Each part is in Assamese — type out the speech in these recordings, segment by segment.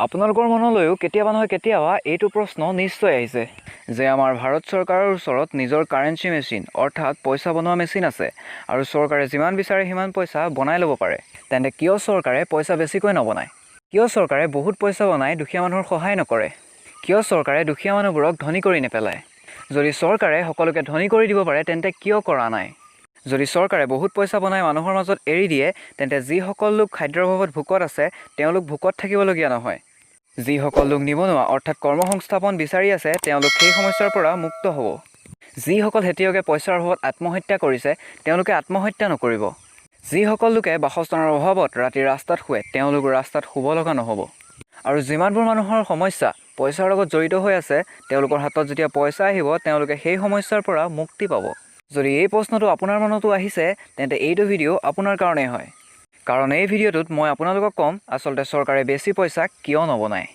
আপোনালোকৰ মনলৈও কেতিয়াবা নহয় কেতিয়াবা এইটো প্ৰশ্ন নিশ্চয় আহিছে যে আমাৰ ভাৰত চৰকাৰৰ ওচৰত নিজৰ কাৰেন্সি মেচিন অৰ্থাৎ পইচা বনোৱা মেচিন আছে আৰু চৰকাৰে যিমান বিচাৰে সিমান পইচা বনাই ল'ব পাৰে। তেন্তে কিয় চৰকাৰে পইচা বেছিকৈ নবনায়? কিয় চৰকাৰে বহুত পইচা বনাই দুখীয়া মানুহৰ সহায় নকৰে? কিয় চৰকাৰে দুখীয়া মানুহবোৰক ধনী কৰি নেপেলায়? যদি চৰকাৰে সকলোকে ধনী কৰি দিব পাৰে তেন্তে কিয় কৰা নাই? যদি চৰকাৰে বহুত পইচা বনাই মানুহৰ মাজত এৰি দিয়ে তেন্তে যিসকল লোক খাদ্যৰ অভাৱত ভোকত আছে তেওঁলোক ভোকত থাকিবলগীয়া নহয়। যিসকল লোক নিবনুৱা অৰ্থাৎ কৰ্মসংস্থাপন বিচাৰি আছে তেওঁলোক সেই সমস্যাৰ পৰা মুক্ত হ'ব। যিসকল খেতিয়কে পইচাৰ অভাৱত আত্মহত্যা কৰিছে তেওঁলোকে আত্মহত্যা নকৰিব। যিসকল লোকে বাসস্থানৰ অভাৱত ৰাতি ৰাস্তাত শুৱে তেওঁলোক ৰাস্তাত শুব লগা নহ'ব। আৰু যিমানবোৰ মানুহৰ সমস্যা পইচাৰ লগত জড়িত হৈ আছে তেওঁলোকৰ হাতত যেতিয়া পইচা আহিব তেওঁলোকে সেই সমস্যাৰ পৰা মুক্তি পাব। যদি এই প্ৰশ্নটো আপোনাৰ মনতো আহিছে তেন্তে এইটো ভিডিঅ' আপোনাৰ কাৰণেই হয়। কাৰণ এই ভিডিঅ'টোত মই আপোনালোকক ক'ম আচলতে চৰকাৰে বেছি পইচা কিয় নবনায়।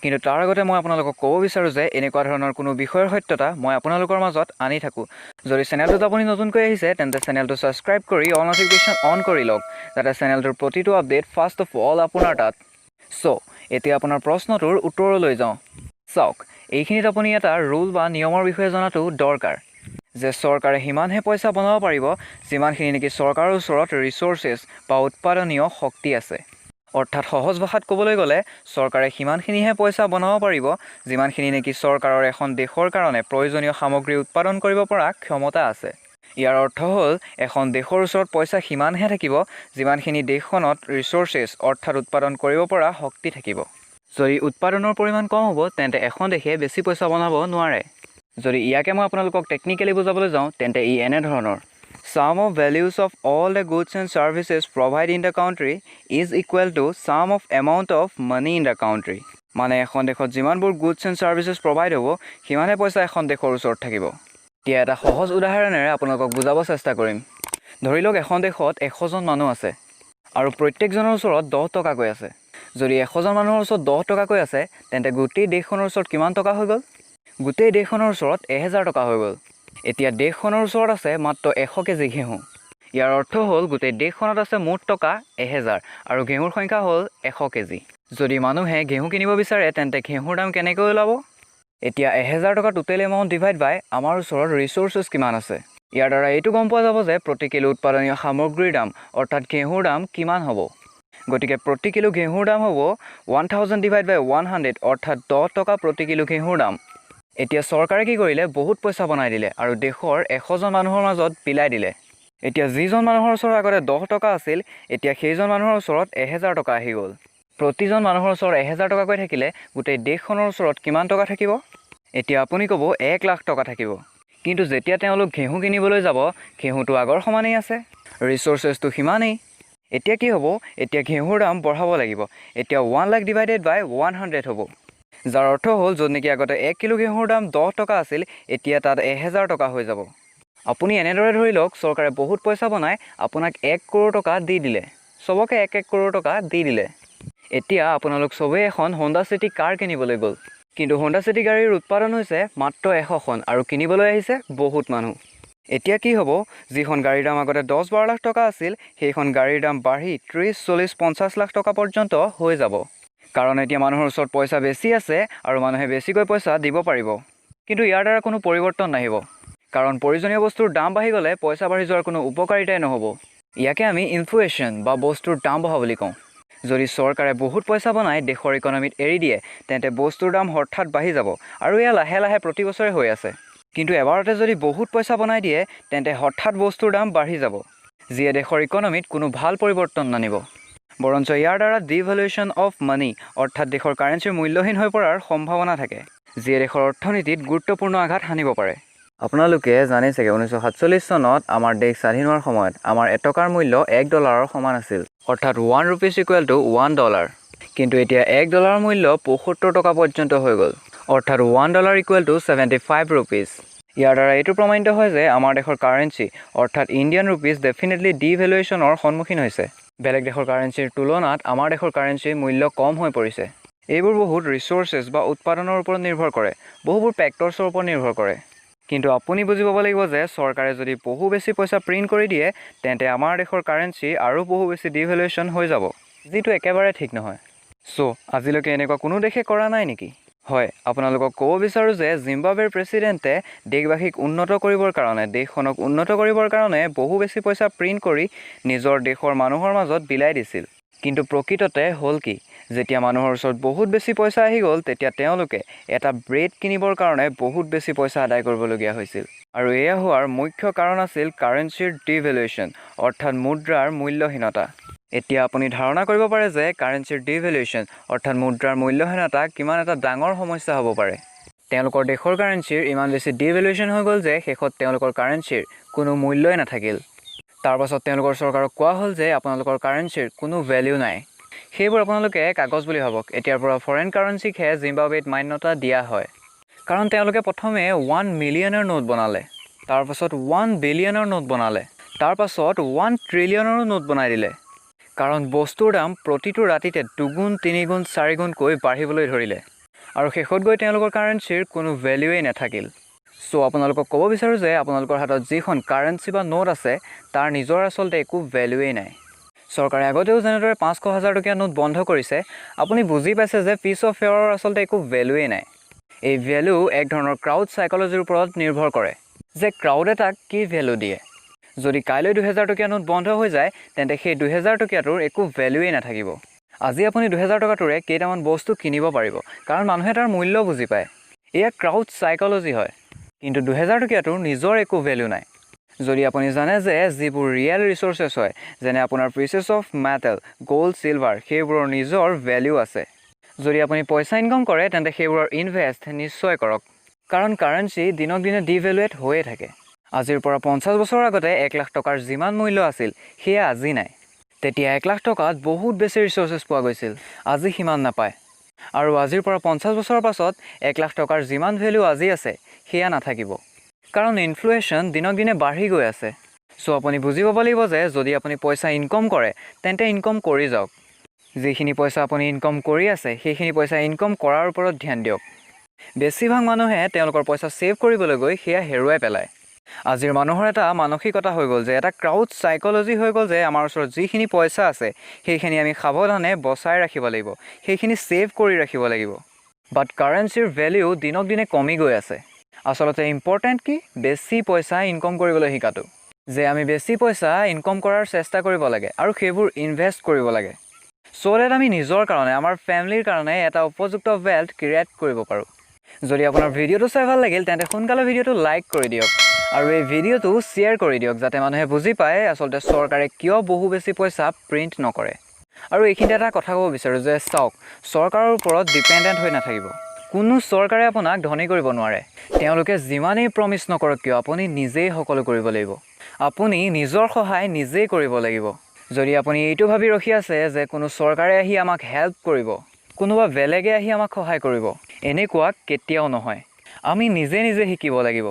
কিন্তু তাৰ আগতে মই আপোনালোকক ক'ব বিচাৰোঁ যে এনেকুৱা ধৰণৰ কোনো বিষয়ৰ সত্যতা মই আপোনালোকৰ মাজত আনি থাকোঁ। যদি চেনেলটোত আপুনি নতুনকৈ আহিছে তেন্তে চেনেলটো ছাবস্ক্ৰাইব কৰি অল নটিফিকেশ্যন অন কৰি লওক যাতে চেনেলটোৰ প্ৰতিটো আপডেট ফাৰ্ষ্ট অফ অল আপোনাৰ তাত। এতিয়া আপোনাৰ প্ৰশ্নটোৰ উত্তৰলৈ যাওঁ। চাওক, এইখিনিত আপুনি এটা ৰুল বা নিয়মৰ বিষয়ে জনাটো দৰকাৰ যে চৰকাৰে সিমানহে পইচা বনাব পাৰিব যিমানখিনি নেকি চৰকাৰৰ ওচৰত ৰিচ'ৰ্চেছ বা উৎপাদনীয় শক্তি আছে। অৰ্থাৎ সহজ ভাষাত ক'বলৈ গ'লে চৰকাৰে সিমানখিনিহে পইচা বনাব পাৰিব যিমানখিনি নেকি চৰকাৰৰ এখন দেশৰ কাৰণে প্ৰয়োজনীয় সামগ্ৰী উৎপাদন কৰিব পৰা ক্ষমতা আছে। ইয়াৰ অৰ্থ হ'ল এখন দেশৰ ওচৰত পইচা সিমানহে থাকিব যিমানখিনি দেশখনত ৰিচ'ৰ্চেছ অৰ্থাৎ উৎপাদন কৰিব পৰা শক্তি থাকিব। যদি উৎপাদনৰ পৰিমাণ কম হ'ব তেন্তে এখন দেশে বেছি পইচা বনাব নোৱাৰে। যদি ইয়াকে মই আপোনালোকক টেকনিকেলি বুজাবলৈ যাওঁ তেন্তে ই এনেধৰণৰ: Sum of values of all the goods and services provided in the country is equal to sum of amount of money in the country. মানে এখন দেশত যিমানবোৰ গুডছ এণ্ড ছাৰ্ভিচেছ প্ৰভাইড হ'ব সিমানে পইচা এখন দেশৰ ওচৰত থাকিব। এতিয়া এটা সহজ উদাহৰণেৰে আপোনালোকক বুজাব চেষ্টা কৰিম। ধৰি লওক এখন দেশত 100জন মানুহ আছে আৰু প্ৰত্যেকজনৰ ওচৰত 10 টকাকৈ আছে। যদি 100জন মানুহৰ ওচৰত 10 টকাকৈ আছে তেন্তে গোটেই দেশখনৰ ওচৰত কিমান টকা হৈ গ'ল? গোটেই দেশখনৰ ওচৰত 1000 টকা হৈ গ'ল। এতিয়া দেশখনৰ ওচৰত আছে মাত্ৰ 100 কেজি ঘেঁহু। ইয়াৰ অৰ্থ হ'ল গোটেই দেশখনত আছে মুঠ টকা 1000 আৰু ঘেঁহুৰ সংখ্যা হ'ল 100 কেজি। যদি মানুহে ঘেঁহু কিনিব বিচাৰে তেন্তে ঘেঁহুৰ দাম কেনেকৈ ওলাব? এতিয়া 1000 টকা টোটেল এমাউণ্ট ডিভাইড বাই আমাৰ ওচৰত ৰিচ'ৰ্চেছ কিমান আছে। ইয়াৰ দ্বাৰা এইটো গম পোৱা যাব যে প্ৰতি কিলো উৎপাদনীয় সামগ্ৰীৰ দাম অৰ্থাৎ ঘেঁহুৰ দাম কিমান হ'ব। গতিকে প্ৰতি কিলো ঘেঁহুৰ দাম হ'ব 1000 ডিভাইড বাই 100 অৰ্থাৎ 10 টকা প্ৰতি কিলো ঘেঁহুৰ দাম। এতিয়া চৰকাৰে কি কৰিলে? বহুত পইচা বনাই দিলে আৰু দেশৰ 100জন মানুহৰ মাজত বিলাই দিলে। এতিয়া যিজন মানুহৰ ওচৰত আগতে 10 টকা আছিল এতিয়া সেইজন মানুহৰ ওচৰত 1000 টকা আহি গ'ল। প্ৰতিজন মানুহৰ ওচৰত 1000 টকাকৈ থাকিলে গোটেই দেশখনৰ ওচৰত কিমান টকা থাকিব? এতিয়া আপুনি ক'ব 1 লাখ টকা থাকিব। কিন্তু যেতিয়া তেওঁলোক ঘেঁহু কিনিবলৈ যাব ঘেঁহুটো আগৰ সমানেই আছে, ৰিচ'ৰ্চেছটো সিমানেই। এতিয়া কি হ'ব? এতিয়া ঘেঁহুৰ দাম বঢ়াব লাগিব। এতিয়া 1 লাখ ডিভাইডেড বাই 100 হ'ব। যাৰ অৰ্থ হ'ল য'ত নেকি আগতে 1 কিলো ঘেঁহুৰ দাম 10 টকা আছিল এতিয়া তাত 1000 টকা হৈ যাব। আপুনি এনেদৰে ধৰি লওক চৰকাৰে বহুত পইচা বনাই আপোনাক 1 কৰোৰ টকা দি দিলে। চবকে 1 কৰোৰ টকা দি দিলে। এতিয়া আপোনালোক চবেই এখন হোণ্ডা চিটি কাৰ কিনিবলৈ গ'ল। কিন্তু হোণ্ডা চিটি গাড়ীৰ উৎপাদন হৈছে মাত্ৰ 100খন আৰু কিনিবলৈ আহিছে বহুত মানুহ। এতিয়া কি হ'ব? যিখন গাড়ীৰ দাম আগতে 10-12 লাখ টকা আছিল সেইখন গাড়ীৰ দাম বাঢ়ি 30-40-50 লাখ টকা পৰ্যন্ত হৈ যাব। কাৰণ এতিয়া মানুহৰ ওচৰত পইচা বেছি আছে আৰু মানুহে বেছিকৈ পইচা দিব পাৰিব। কিন্তু ইয়াৰ দ্বাৰা কোনো পৰিৱৰ্তন নাহিব। কাৰণ প্ৰয়োজনীয় বস্তুৰ দাম বাঢ়ি গ'লে পইচা বাঢ়ি যোৱাৰ কোনো উপকাৰিতাই নহ'ব। ইয়াকে আমি ইনফ্লেশ্যন বা বস্তুৰ দাম বঢ়া বুলি কওঁ। যদি চৰকাৰে বহুত পইচা বনাই দেশৰ ইকনমিত এৰি দিয়ে তেন্তে বস্তুৰ দাম হঠাৎ বাঢ়ি যাব আৰু এয়া লাহে লাহে প্ৰতি বছৰে হৈ আছে। কিন্তু এবাৰতে যদি বহুত পইচা বনাই দিয়ে তেন্তে হঠাৎ বস্তুৰ দাম বাঢ়ি যাব, যিয়ে দেশৰ ইকনমিত কোনো ভাল পৰিৱৰ্তন নানিব। বৰঞ্চ ইয়াৰ দ্বাৰা ডিভেলুৱেশ্যন অফ মানি অৰ্থাৎ দেশৰ কাৰেন্সিৰ মূল্যহীন হৈ পৰাৰ সম্ভাৱনা থাকে, যিয়ে দেশৰ অৰ্থনীতিত গুৰুত্বপূৰ্ণ আঘাত সানিব পাৰে। আপোনালোকে জানে চাগে 1947 চনত আমাৰ দেশ স্বাধীন হোৱাৰ সময়ত আমাৰ এটকাৰ মূল্য $1 সমান আছিল, অৰ্থাৎ 1 ৰুপিজ ইকুৱেল টু $1। কিন্তু এতিয়া $1 মূল্য 75 টকা পৰ্যন্ত হৈ গ'ল, অৰ্থাৎ $1 ইকুৱেল টু 75 ৰুপিজ। ইয়াৰ দ্বাৰা এইটো প্ৰমাণিত হয় যে আমাৰ দেশৰ কাৰেন্সি অৰ্থাৎ ইণ্ডিয়ান ৰুপিজ ডেফিনেটলি ডিভেলুৱেশ্যনৰ সন্মুখীন হৈছে। বেলেগ দেশৰ কাৰেন্সিৰ তুলনাত আমাৰ দেশৰ কাৰেন্সিৰ মূল্য কম হৈ পৰিছে। এইবোৰ বহুত ৰিচ'ৰ্চেছ বা উৎপাদনৰ ওপৰত নিৰ্ভৰ কৰে, বহুবোৰ ফেক্টৰ্ছৰ ওপৰত নিৰ্ভৰ কৰে। কিন্তু আপুনি বুজি পাব লাগিব যে চৰকাৰে যদি বহু বেছি পইচা প্ৰিণ্ট কৰি দিয়ে তেন্তে আমাৰ দেশৰ কাৰেন্সি আৰু বহু বেছি ডিভেলুৱেশ্যন হৈ যাব, যিটো একেবাৰে ঠিক নহয়। আজিলৈকে এনেকুৱা কোনো দেশে কৰা নাই নেকি? হয়, আপোনালোকক ক'ব বিচাৰোঁ যে জিম্বাবৱেৰ প্ৰেছিডেণ্টে দেশবাসীক উন্নত কৰিবৰ কাৰণে, দেশখনক উন্নত কৰিবৰ কাৰণে বহু বেছি পইচা প্ৰিণ্ট কৰি নিজৰ দেশৰ মানুহৰ মাজত বিলাই দিছিল। কিন্তু প্ৰকৃততে হ'ল কি? যেতিয়া মানুহৰ ওচৰত বহুত বেছি পইচা আহি গ'ল, তেতিয়া তেওঁলোকে এটা ব্ৰেড কিনিবৰ কাৰণে বহুত বেছি পইচা আদায় কৰিবলগীয়া হৈছিল। আৰু এয়া হোৱাৰ মুখ্য কাৰণ আছিল কাৰেঞ্চিৰ ডিভেলুৱেশ্যন, অৰ্থাৎ মুদ্ৰাৰ মূল্যহীনতা। এতিয়া আপুনি ধাৰণা কৰিব পাৰে যে কাৰেঞ্চিৰ ডিভেলুৱেশ্যন, অৰ্থাৎ মুদ্ৰাৰ মূল্যহীনতা কিমান এটা ডাঙৰ সমস্যা হ'ব পাৰে। তেওঁলোকৰ দেশৰ কাৰেঞ্চিৰ ইমান বেছি ডিভেলুৱেশ্যন হৈ গ'ল যে শেষত তেওঁলোকৰ কাৰেঞ্চিৰ কোনো মূল্যই নাথাকিল। তাৰ পাছত তেওঁলোকৰ চৰকাৰক কোৱা হ'ল যে আপোনালোকৰ কাৰেঞ্চিৰ কোনো ভেলিউ নাই। সেইবোৰ আপোনালোকে কাগজ বুলি ভাবক। এতিয়াৰ পৰা ফৰেন কাৰেঞ্চিকহে জিম্বাবৱেত মান্যতা দিয়া হয়। কাৰণ তেওঁলোকে প্ৰথমে 1 মিলিয়নৰ নোট বনালে, তাৰপাছত 1 বিলিয়নৰ নোট বনালে, তাৰপাছত 1 ট্ৰিলিয়নৰো নোট বনাই দিলে। কাৰণ বস্তুৰ দাম প্ৰতিটো ৰাতিতে 2 গুণ, 3 গুণ, 4 গুণকৈ বাঢ়িবলৈ ধৰিলে। আৰু শেষত গৈ তেওঁলোকৰ কাৰেঞ্চিৰ কোনো ভেলিউৱেই নাথাকিল। আপোনালোকক ক'ব বিচাৰোঁ যে আপোনালোকৰ হাতত যিখন কাৰেঞ্চি বা নোট আছে তাৰ নিজৰ আচলতে একো ভেলিউৱেই নাই। চৰকাৰে আগতেও যেনেদৰে 500,000 টকীয়া নোট বন্ধ কৰিছে, আপুনি বুজি পাইছে যে পিচ অফ ফেয়াৰৰ আচলতে একো ভেলিউৱেই নাই। এই ভেলু এক ধৰণৰ ক্ৰাউড চাইক'লজিৰ ওপৰত নিৰ্ভৰ কৰে যে ক্ৰাউডে তাক কি ভেলু দিয়ে। যদি কাইলৈ 2000 টকীয়া নোট বন্ধ হৈ যায়, তেন্তে সেই 2000 টকীয়াটোৰ একো ভেলুৱেই নাথাকিব। আজি আপুনি 2000 টকাটোৰে কেইটামান বস্তু কিনিব পাৰিব, কাৰণ মানুহে তাৰ মূল্য বুজি পায়। এয়া ক্ৰাউড চাইক'লজি হয়। কিন্তু 2000 টকীয়াটোৰ নিজৰ একো ভেলু নাই। যদি আপুনি জানে যে যিবোৰ ৰিয়েল ৰিচ'ৰ্চেছ হয়, যেনে আপোনাৰ pieces of metal, gold, silver, সেইবোৰৰ নিজৰ ভেলিউ আছে। যদি আপুনি পইচা ইনকাম কৰে, তেন্তে সেইবোৰৰ ইনভেষ্ট নিশ্চয় কৰক। কাৰণ কাৰেঞ্চি দিনক দিনে ডিভেলুৱেট হৈয়ে থাকে। আজিৰ পৰা 50 বছৰৰ আগতে 1 লাখ টকাৰ যিমান মূল্য আছিল, সেয়া আজি নাই। তেতিয়া 1 লাখ টকাত বহুত বেছি ৰিচ'ৰ্চেছ পোৱা গৈছিল, আজি সিমান নাপায়। আৰু আজিৰ পৰা 50 বছৰৰ পাছত 1 লাখ টকাৰ যিমান ভেলু আজি আছে, সেয়া নাথাকিব। কাৰণ ইনফ্লেশ্যন দিনক দিনে বাঢ়ি গৈ আছে। আপুনি বুজি পাব লাগিব যে যদি আপুনি পইচা ইনকম কৰে, তেন্তে ইনকম কৰি যাওক। যিখিনি পইচা আপুনি ইনকম কৰি আছে, সেইখিনি পইচা ইনকম কৰাৰ ওপৰত ধ্যান দিয়ক। বেছিভাগ মানুহে তেওঁলোকৰ পইচা ছেভ কৰিবলৈ গৈ সেয়া হেৰুৱাই পেলায়। আজিৰ মানুহৰ এটা মানসিকতা হৈ গ'ল যে এটা ক্ৰাউড চাইক'লজি হৈ গ'ল যে আমাৰ ওচৰত যিখিনি পইচা আছে, সেইখিনি আমি সাৱধানে বচাই ৰাখিব লাগিব, সেইখিনি ছেভ কৰি ৰাখিব লাগিব। বাট কাৰেঞ্চিৰ ভেলিউ দিনক দিনে কমি গৈ আছে। আচলতে ইম্পৰ্টেণ্ট কি? বেছি পইচা ইনকম কৰিবলৈ শিকাটো। যে আমি বেছি পইচা ইনকম কৰাৰ চেষ্টা কৰিব লাগে আৰু সেইবোৰ ইনভেষ্ট কৰিব লাগে। ডেট আমি নিজৰ কাৰণে, আমাৰ ফেমিলিৰ কাৰণে এটা উপযুক্ত ৱেল্থ ক্ৰিয়েট কৰিব পাৰোঁ। যদি আপোনাৰ ভিডিঅ'টো চাই ভাল লাগিল, তেন্তে সোনকালে ভিডিঅ'টো লাইক কৰি দিয়ক আৰু এই ভিডিঅ'টো শ্বেয়াৰ কৰি দিয়ক, যাতে মানুহে বুজি পায় আচলতে চৰকাৰে কিয় বহু বেছি পইচা প্ৰিণ্ট নকৰে। আৰু এইখিনিতে এটা কথা ক'ব বিচাৰোঁ যে চাওক, চৰকাৰৰ ওপৰত ডিপেণ্ডেণ্ট হৈ নাথাকিব। কোনো চৰকাৰে আপোনাক ধনী কৰিব নোৱাৰে। তেওঁলোকে যিমানেই প্ৰমিছ নকৰক কিয়, আপুনি নিজেই সকলো কৰিব লাগিব। আপুনি নিজৰ সহায় নিজেই কৰিব লাগিব। যদি আপুনি এইটো ভাবি ৰখি আছে যে কোনো চৰকাৰে আহি আমাক হেল্প কৰিব, কোনোবা বেলেগে আহি আমাক সহায় কৰিব, এনেকুৱা কেতিয়াও নহয়। আমি নিজে নিজে শিকিব লাগিব।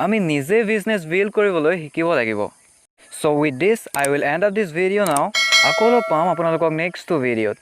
আমি নিজে বিজনেছ বিল্ড কৰিবলৈ শিকিব লাগিব। With this I will and up this video' নাও। আকৌ লগ পাম আপোনালোকক নেক্সট ভিডিঅ'ত।